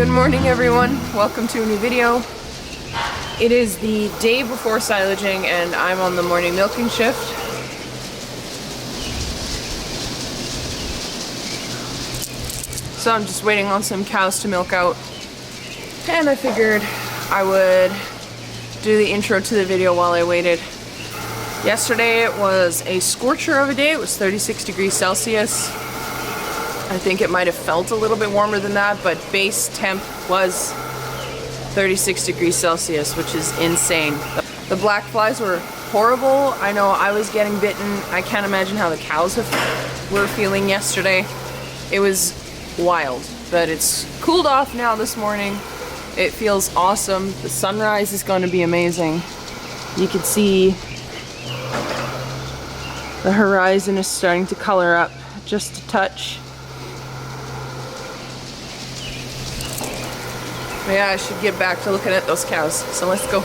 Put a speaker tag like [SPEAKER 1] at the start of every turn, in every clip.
[SPEAKER 1] Good morning everyone, welcome to a new video. It is the day before silaging and I'm on the morning milking shift. So I'm just waiting on some cows to milk out. And I figured I would do the intro to the video while I waited. Yesterday it was a scorcher of a day, it was 36 degrees Celsius. I think it might have felt a little bit warmer than that, but base temp was 36 degrees Celsius, which is insane. The black flies were horrible. I know I was getting bitten. I can't imagine how the cows were feeling yesterday. It was wild, but it's cooled off now this morning. It feels awesome. The sunrise is going to be amazing. You can see the horizon is starting to color up just a touch. Yeah, I should get back to looking at those cows, so let's go.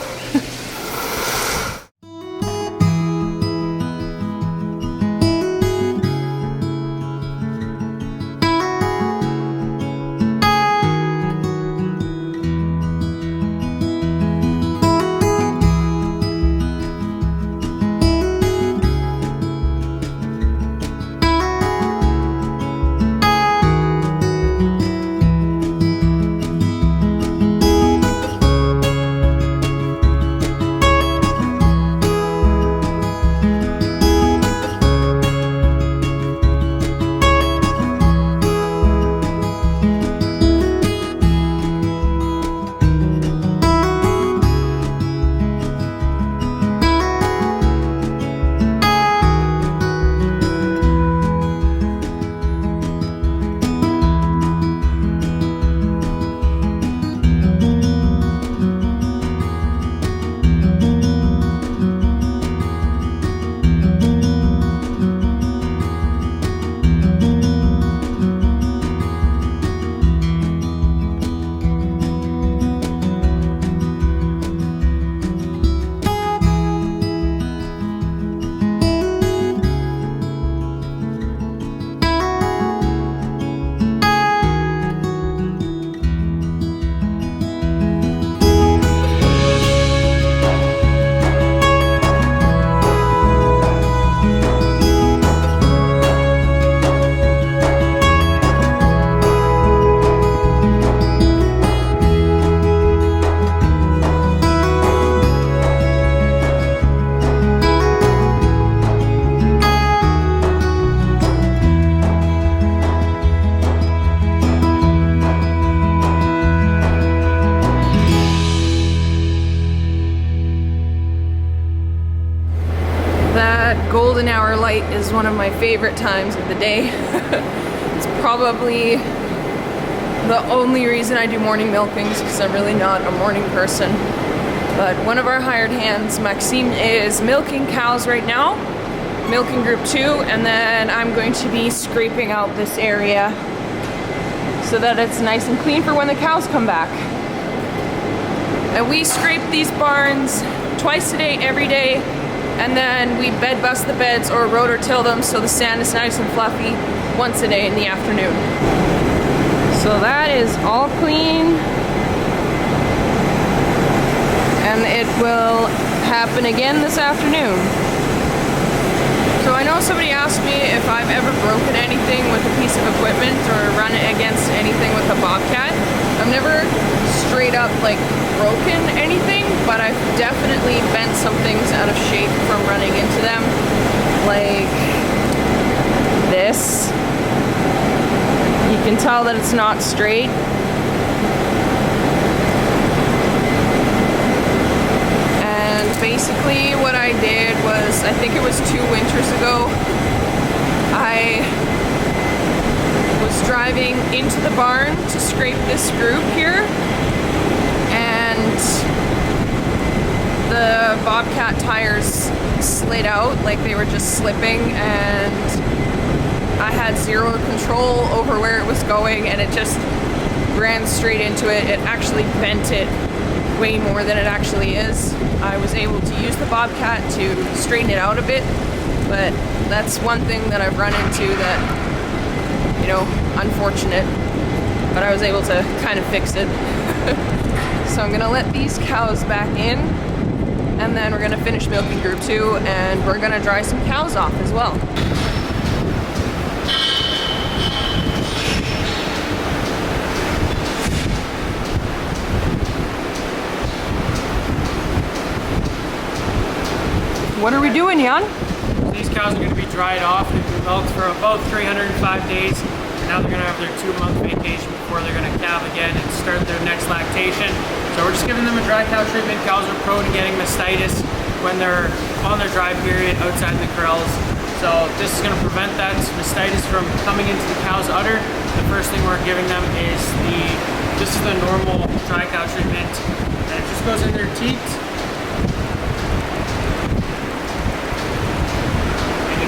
[SPEAKER 1] Golden hour light is one of my favorite times of the day. It's probably the only reason I do morning milkings, because I'm really not a morning person. But one of our hired hands, Maxime, is milking cows right now, milking group 2, and then I'm going to be scraping out this area so that it's nice and clean for when the cows come back. And we scrape these barns twice a day, every day. And then we bed bust the beds or rotor till them so the sand is nice and fluffy once a day in the afternoon. So that is all clean. And it will happen again this afternoon. So I know somebody asked me if I've ever broken anything with a piece of equipment or run it against anything with a bobcat. I've never straight up like broken anything, but I've definitely bent some things out of shape from running into them, like this. You can tell that it's not straight. And basically what I did was, I think it was 2 winters ago, I was driving into the barn to scrape this group here, and the bobcat tires slid out, like they were just slipping, and I had zero control over where it was going, and it just ran straight into it. It actually bent it way more than it actually is. I was able to use the bobcat to straighten it out a bit, but that's one thing that I've run into that, you know, unfortunate. but I was able to kind of fix it. So I'm gonna let these cows back in, and then we're gonna finish milking group 2, and we're gonna dry some cows off as well. What are we doing, Jan?
[SPEAKER 2] These cows are going to be dried off. They've been milked for about 305 days. And now they're going to have their 2-month vacation before they're going to calve again and start their next lactation. So we're just giving them a dry cow treatment. Cows are prone to getting mastitis when they're on their dry period outside the corrals. So this is going to prevent that mastitis from coming into the cow's udder. The first thing we're giving them is this is the normal dry cow treatment. And it just goes in their teat.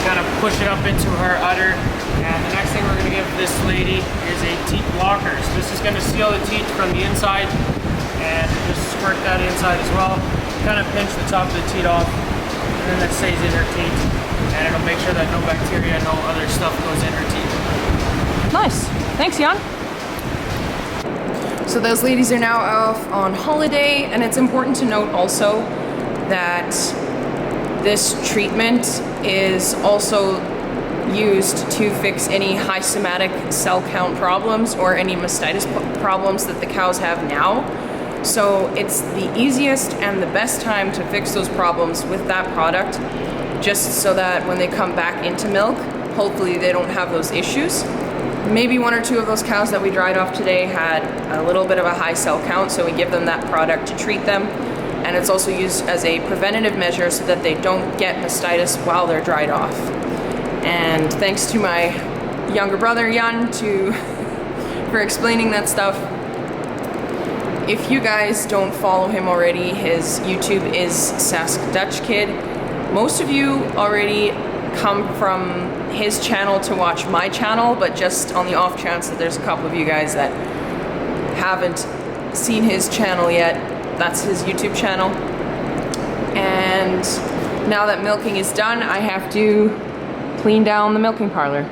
[SPEAKER 2] Kind of push it up into her udder, and the next thing we're going to give this lady is a teat blocker. So this is going to seal the teat from the inside, and just squirt that inside as well. Kind of pinch the top of the teat off, and then that stays in her teat, and it'll make sure that no bacteria, no other stuff goes in her teeth.
[SPEAKER 1] Nice. Thanks, Jan. So those ladies are now off on holiday, and it's important to note also that this treatment is also used to fix any high somatic cell count problems or any mastitis problems that the cows have now. So it's the easiest and the best time to fix those problems with that product, just so that when they come back into milk, hopefully they don't have those issues. Maybe 1 or 2 of those cows that we dried off today had a little bit of a high cell count, so we give them that product to treat them. And it's also used as a preventative measure so that they don't get mastitis while they're dried off. And thanks to my younger brother, Jan, for explaining that stuff. If you guys don't follow him already, his YouTube is Sask Dutch Kid. Most of you already come from his channel to watch my channel, but just on the off chance that there's a couple of you guys that haven't seen his channel yet, that's his YouTube channel. And now that milking is done, I have to clean down the milking parlor.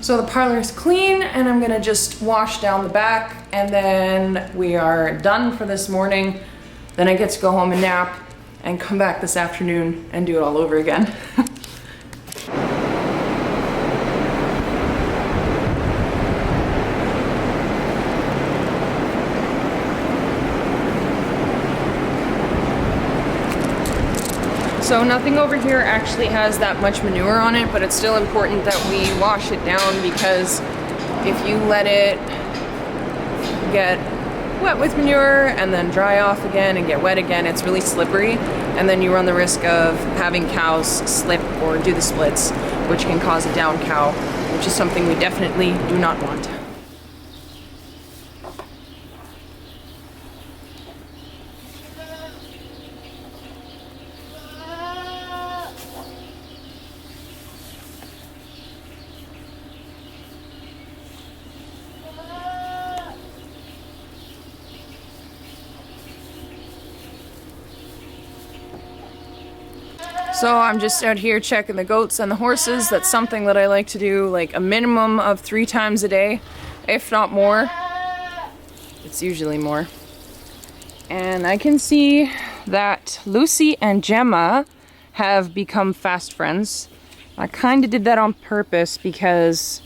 [SPEAKER 1] So the parlor is clean, and I'm gonna just wash down the back, and then we are done for this morning. Then I get to go home and nap and come back this afternoon and do it all over again. So nothing over here actually has that much manure on it, but it's still important that we wash it down, because if you let it get wet with manure and then dry off again and get wet again, it's really slippery, and then you run the risk of having cows slip or do the splits, which can cause a down cow, which is something we definitely do not want. So I'm just out here checking the goats and the horses. That's something that I like to do like a minimum of 3 times a day, if not more. It's usually more. And I can see that Lucy and Gemma have become fast friends. I kind of did that on purpose because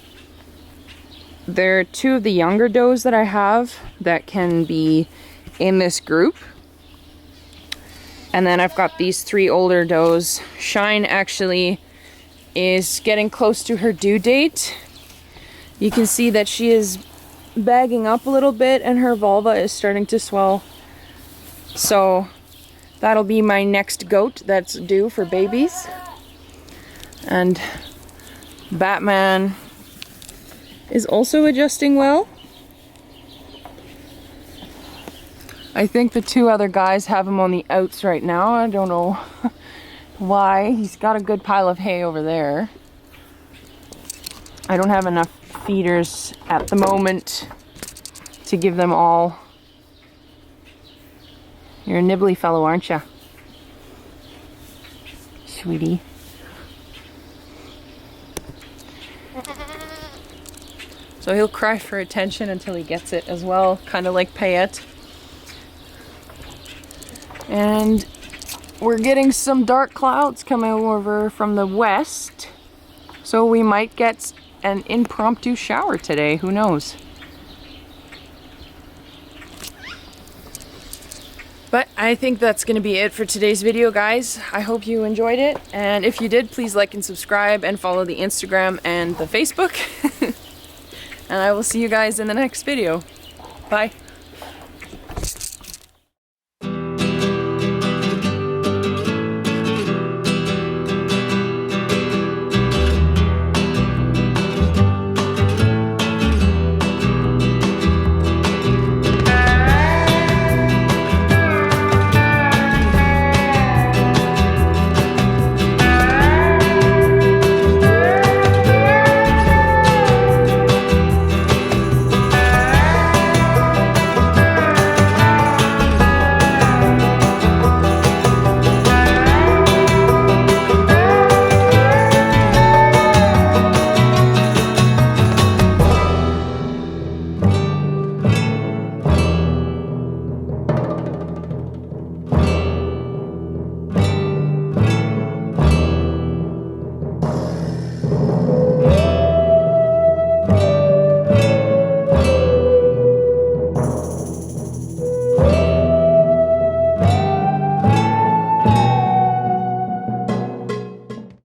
[SPEAKER 1] they're 2 of the younger does that I have that can be in this group. And then I've got these 3 older does. Shine actually is getting close to her due date. You can see that she is bagging up a little bit and her vulva is starting to swell. So that'll be my next goat that's due for babies. And Batman is also adjusting well. I think the 2 other guys have him on the outs right now. I don't know why. He's got a good pile of hay over there. I don't have enough feeders at the moment to give them all. You're a nibbly fellow, aren't you? Sweetie. So he'll cry for attention until he gets it as well, kind of like Payette. And we're getting some dark clouds coming over from the west, so we might get an impromptu shower today, who knows. But I think that's going to be it for today's video, guys. I hope you enjoyed it, and if you did, please like and subscribe and follow the Instagram and the Facebook. And I will see you guys in the next video. Bye.